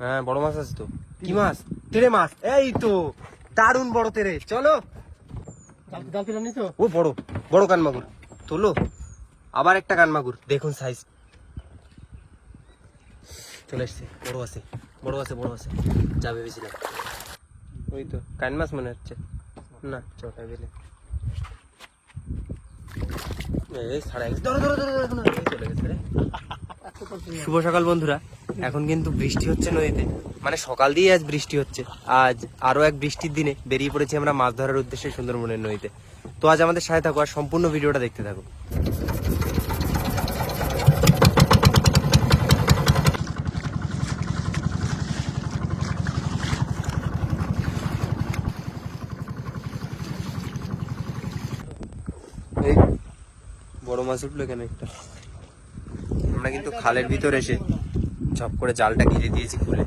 হ্যাঁ বড় মাছ আছে তো। কি মাছ? তেরে মাছ। এই তো দারুণ বড় তেরে। চলো ও বড় বড় কান মাগুর তোলো। আবার একটা কান মাগুর, দেখুন সাইজ চলে এসছে। বড় আছে বড় আছে বড় আছে, যা ভেবেছিলাম। ওই তো কান মাছ মনে হচ্ছে না, চটা গেলে শুভ সকাল বন্ধুরা। এখন কিন্তু বৃষ্টি হচ্ছে নদীতে, মানে সকাল দিয়ে আজ বৃষ্টি হচ্ছে। আজ আরো এক বৃষ্টির দিনে বেরিয়ে পড়েছি আমরা মাছ ধরার উদ্দেশ্যে সুন্দরবনের নদীতে। তো আজ আমাদের সাথে থাকো আর সম্পূর্ণ ভিডিওটা দেখতে থাকো। এই বড় মাছ উঠলো এখানে একটা। আমরা কিন্তু খালের ভিতর এসে ঝপ করে জালটা ঘিরে দিয়েছি খুলে,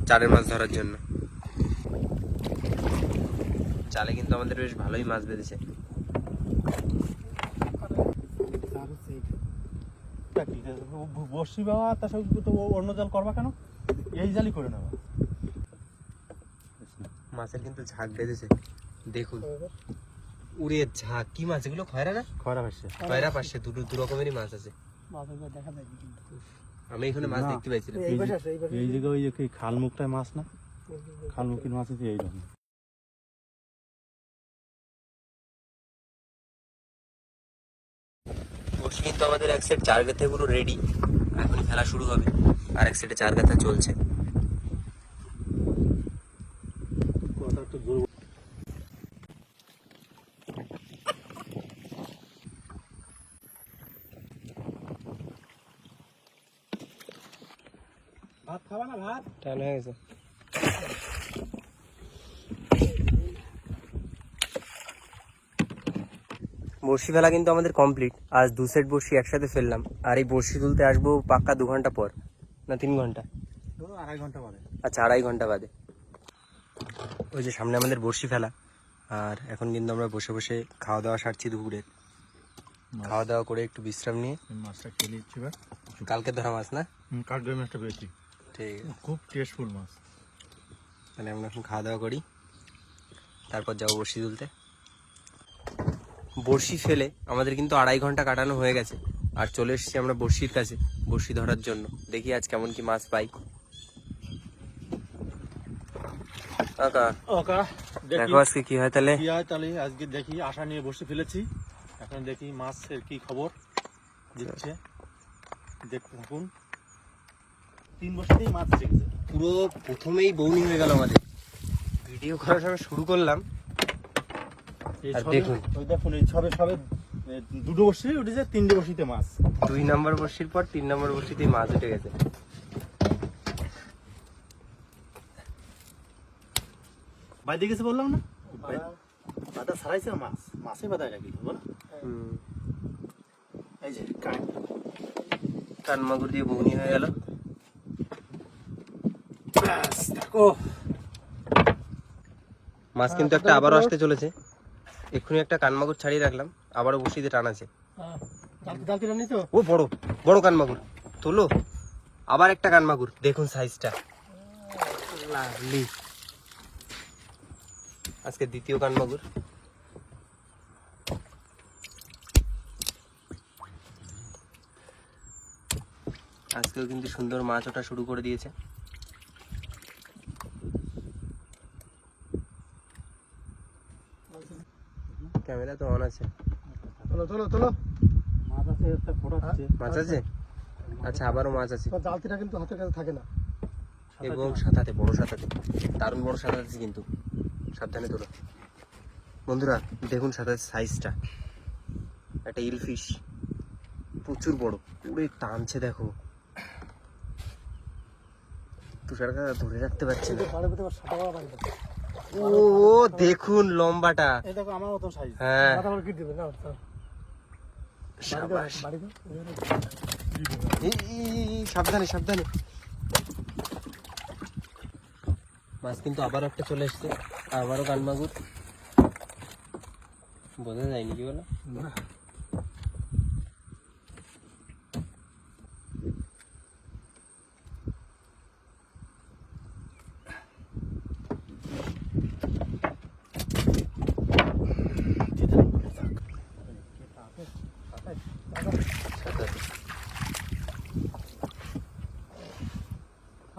চারের মাছ ধরার জন্য। জালে কিন্তু আমাদের বেশ ভালোই মাছ বেঁধেছে। বর্ষি বাবা তার সঙ্গে তো অন্য জাল করবা কেন, এই জালই করে নেবা। মাছের কিন্তু ঝাঁক বেঁধেছে দেখুন, উড়ে ঝাঁক। কি মাছ এগুলো? খয়রা না? খয়রা পাশে খয়রা পাশে দু রকমেরই মাছ আছে। আমি এখানে মাছ দেখতে পাইছিলাম। এই জায়গায় ওই যে খাল মুখটায় মাছ না, খাল মুখের মাছ আছে এইরকম। বসে কিন্তু আমাদের এক সেট চার গাথা পুরো রেডি, এখন খেলা শুরু হবে। আর এক সেটে চার গাথা চলছে। ভাত খাবা না? ভাত টান হয়ে গেছে। বড়শি ফেলা কিন্তু আমাদের কমপ্লিট। আজ দু সেট বড়শি একসাথে ফেললাম। আর এই বড়শি তুলতে আসবো পাক্কা 2 ঘন্টা পর, না 3 ঘন্টা? 2.5 ঘন্টা বাদে। আচ্ছা 2.5 ঘন্টা বাদে। ওই যে সামনে আমাদের বড়শি ফেলা। আর এখন কিন্তু আমরা বসে বসে খাওয়া দাওয়া সারছি দুপুরে। খাওয়া দাওয়া করে একটু বিশ্রাম নিয়ে মাছটা খেয়ে নিচ্ছি। কালকে ধরা মাছ না? কাঠগড় মাছটা পেয়েছি, ঠিক আছে, খুব টেস্টফুল মাছ। তাহলে আমরা এখন খাওয়া দাওয়া করি, তারপর যাবো বড়শি তুলতে। বড়শি ফেলে আমাদের কিন্তু 2.5 ঘন্টা কাটানো হয়ে গেছে। আর চলে এসেছি আমরা বড়শির কাছে বড়শি ধরার জন্য। দেখি আজ কেমন কি মাছ পাই। দেখো আজকে কি হয় তাহলে। আজকে দেখি, আশা নিয়ে বসে ফেলেছি। এখন দেখি মাছের কি খবর দিচ্ছে, দেখতে থাকুন। 3 বছরেই মাছ শিখছে। পুরো প্রথমেই বৌনি হয়ে গেল আমাদের। ভিডিও করার সময় শুরু করলাম, আর দেখুন ওই দেখুন এই সবে 2টো বসি উঠেছে, 3টে বসিতে মাছ। 2 নম্বর বড়শির পর 3 নম্বর বড়শিতেই মাছ উঠে গেছে। বাইরে গেছে বললাম না, বাদা ছাড়াইছে মাছ, মাছে বাদায় রাখি বলো। এই যে কান মাগুর দিয়ে বৌনি হয়ে গেল। মাছ কিন্তু একটা আবারও আসতে চলেছে। এক্ষুনি একটা কানমাগুর ছাড়িয়ে রাখলাম, আবারও বসিতে টান আছে। ও বড় বড় কানমাগুর তোলো। আবার একটা কানমাগুর, দেখুন সাইজটা লাভলি। আজকে দ্বিতীয় কানমাগুর। আজকেও কিন্তু সুন্দর মাছ ওঠা শুরু করে দিয়েছে। ক্যামেরা তো অন আছে। মাছ আছে, একটা ফোটাচ্ছে। মাছ আছে? আচ্ছা আবারও মাছ আছে। জালতিটা কিন্তু হাতের কাছে থাকে না, এবং সাঁতাতে বড় সাঁতাতে, দারুণ বড় সাঁতার আছে কিন্তু, সাবধানে তোলো বন্ধুরা। দেখুন সাঁতার সাইজটা, একটা ইলফিশ প্রচুর বড়, পুরো টানছে দেখো। তুষার কাকা ধরে রাখতে পারছে না। ও দেখুন লম্বাটা, আমার মতন সাইজ। হ্যাঁ সাবধানে সাবধানে। মাছ কিন্তু আবার একটা চলে এসছে, আবারও কানমাগুর। বোঝা যায়নি কি বলো।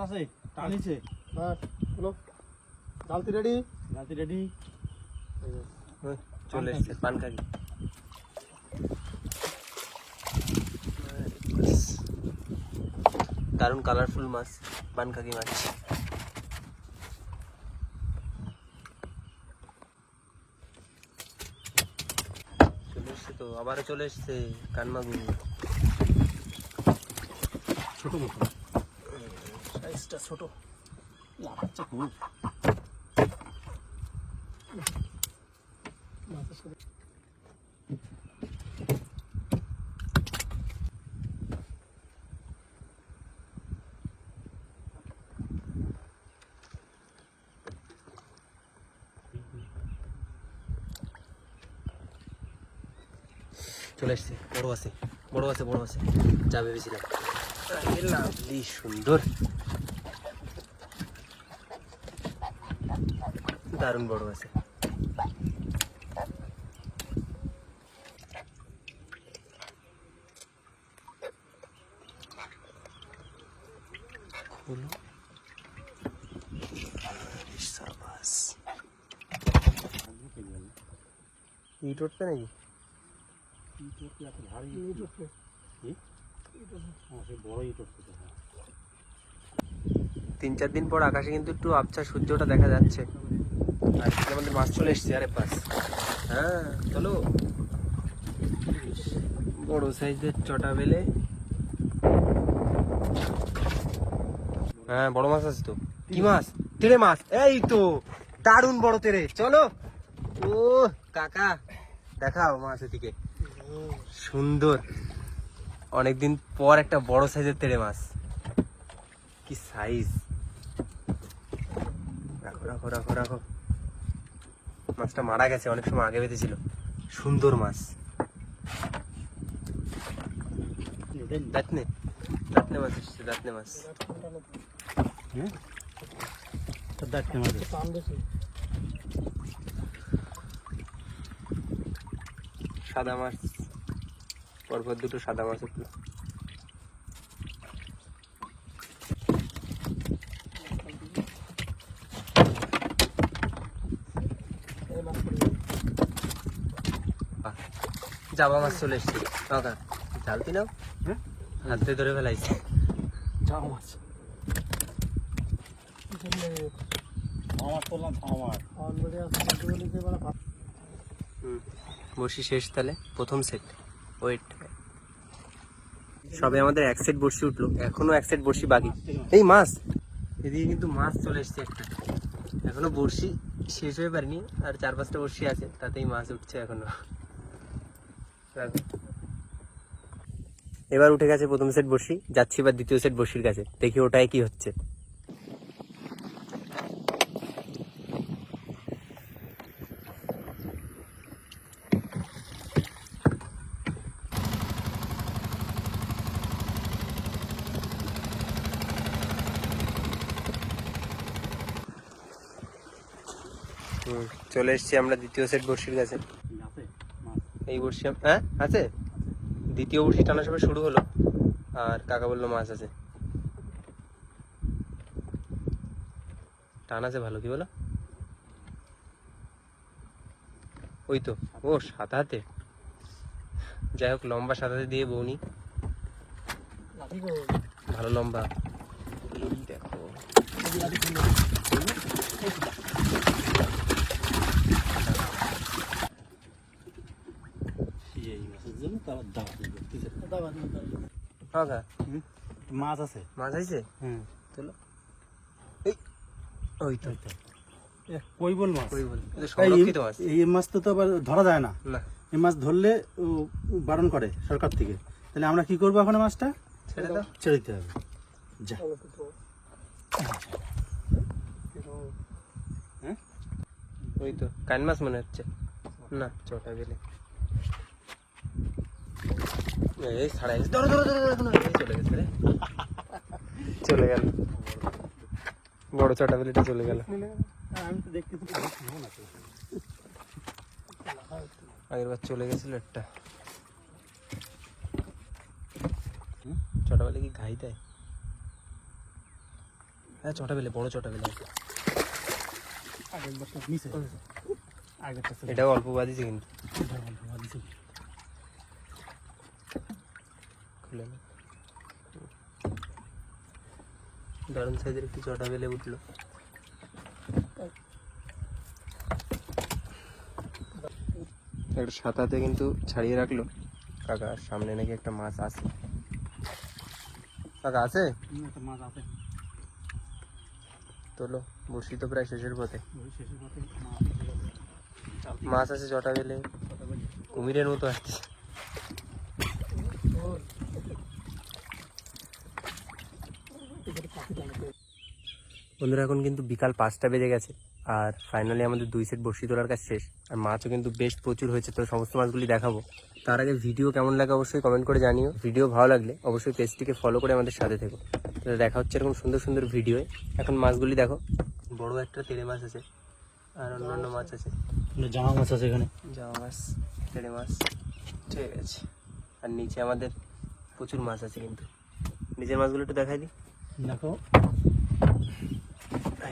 আছে টানিছে। বাস চলো, জালতি রেডি। জালতি রেডি। চলে এসছে পানকাকি। দারুণ কালারফুল মাছ, পানকাকি মাছ। চলে এসছে তো, আবারও চলে এসছে কানমাগুর। ছোট মতো সাইজটা ছোট। বাচ্চা খুব। চলে এসছে, বড় আছে বড় আছে বড় আছে, যা ভেবেছিলাম। লাভলি, সুন্দর, দারুণ বড় আছে। খোলো। সাবাস। ইট উঠবে নাকি? তিন চার দিন পর আকাশে কিন্তু একটু আবছা সূর্যটা দেখা যাচ্ছে। আর এদিকে আমাদের মাছ চলে এসছে। আরে পাস, হ্যাঁ চলো। বড় সাইজের চটা বেলে, হ্যাঁ বড় মাছ আছে তো। কি মাছ? তেড়ে মাছ। এই তো দারুণ বড় তেড়ে। চলো। ও কাকা, দেখাও মাছ এদিকে। সুন্দর, অনেকদিন পর একটা বড় সাইজের তেড়ে মাছ। কি সাইজ! রাখো রাখো রাখো রাখো। মাছটা মারা গেছে, অনেক সময় আগে বেঁধেছিল। সুন্দর মাছ। দাঁতনে দাঁতনে মাছ এসছে, দাঁতনে মাছ। সাদা মাছ, পরপর দুটো সাদা মাছ উঠলো। জাবা মাছ চলে এসছে। কাকা জালতি নাও, হাতে ধরে ফেলাইছে। জামা মাছ। আমার করলাম আমার। বসি শেষ, তাহলে প্রথম সেট। ওয়েট, সবে আমাদের এক সেট বসি উঠলো, এখনো এক সেট বসি বাকি। এই মাছ, এদিকে কিন্তু মাছ চলে এসছে একটা। এখনো বড়শি শেষ হয়ে পারেনি, আর 4-5টা বড়শি আছে, তাতেই মাছ উঠছে এখনো। এবার উঠে গেছে প্রথম সেট বড়শি, যাচ্ছি এবার দ্বিতীয় সেট বড়শির কাছে, দেখি ওটাই কি হচ্ছে। চলে এসছি আমরা দ্বিতীয় সেট বড়শির কাছে। এই বড়শি, হ্যাঁ আছে। দ্বিতীয় বড়শি টানার সময় শুরু হলো, আর কাকা বললো মাছ আছে। টান আছে ভালো, কি বলো? ওই তো, ও সাদা হাতে। যাই হোক, লম্বা সাদা হাতে দিয়ে বউনি, ভালো লম্বা। দেখো মাছ আছে। মাছ আছে, চলো। ওই তো কৈবল মাছ। কৈবল, সংরক্ষিত মাছ। এই মাছ তো আবার ধরা যায় না। না, এই মাছ ধরলে বারণ করে সরকার থেকে। তাহলে আমরা কি করবো এখন? মাছটা ছেড়ে দাও, ছেড়ে দিতে হবে। যা, ওই তো কান মাছ মনে হচ্ছে। না, চটা বেলে। এই ছাড়াই গেছে, ধরো ধরো ধরো, এখনো চলে গেছে রে। চলে গেল, বড় চটা বেলেটা চলে গেল। আমি তো দেখতে আগের বার চলে গেছিল একটা। চটা বেলে কি ঘাই দেয়? হ্যাঁ চটা বেলে, বড় চটা বেলে। এটাও অল্প বাদিছে কিন্তু খুলে না। দারুণ সাইজের একটি চটা বেলে উঠলো। একটা সাঁতাতে কিন্তু ছাড়িয়ে রাখলো কাকা, সামনে নাকি একটা মাছ আছে। কাকা আছে? মাছ আছে, তোলো, বসি তো প্রায় শেষের পথে। শেষের পথে মাছ আছে চটা বেলে, কুমিরের মতো আসছে। বন্ধুরা এখন কিন্তু বিকাল 5টা বেজে গেছে, আর ফাইনালি আমাদের 2 সেট বড়শি তোলার কাজ শেষ। আর মাছও কিন্তু বেশ প্রচুর হয়েছে, তো সমস্ত মাছগুলি দেখাবো। তার আগে ভিডিও কেমন লাগে অবশ্যই কমেন্ট করে জানিও। ভিডিও ভালো লাগলে অবশ্যই পেজটিকে ফলো করে আমাদের সাথে থেকো। তো দেখা হচ্ছে এরকম সুন্দর সুন্দর ভিডিও। এখন মাছগুলি দেখো, বড় একটা তেড়ে মাছ আছে আর অন্যান্য মাছ আছে। জামা মাছ আছে এখানে, জামা মাছ, তেড়ে মাছ, ঠিক আছে। আর নিচে আমাদের প্রচুর মাছ আছে কিন্তু। নিচের মাছগুলো একটু দেখাই দিই। দেখো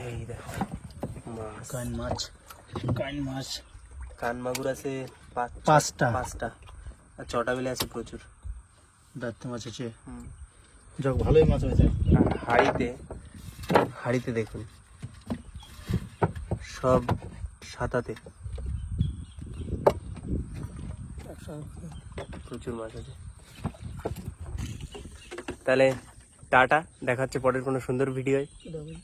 এই দেখো মাছ, কান মাছ, কান মাগুর আছে 5টা, 5টা। আর চটা বেলে আছে প্রচুর। দাঁত মাছ আছে, হুম। যাক ভালোই মাছ হয়েছে। আর হাড়িতে দেখুন সব সাতাতে প্রচুর মাছ আছে। তাহলে টাটা, দেখা হচ্ছে পরের কোনো সুন্দর ভিডিওয়।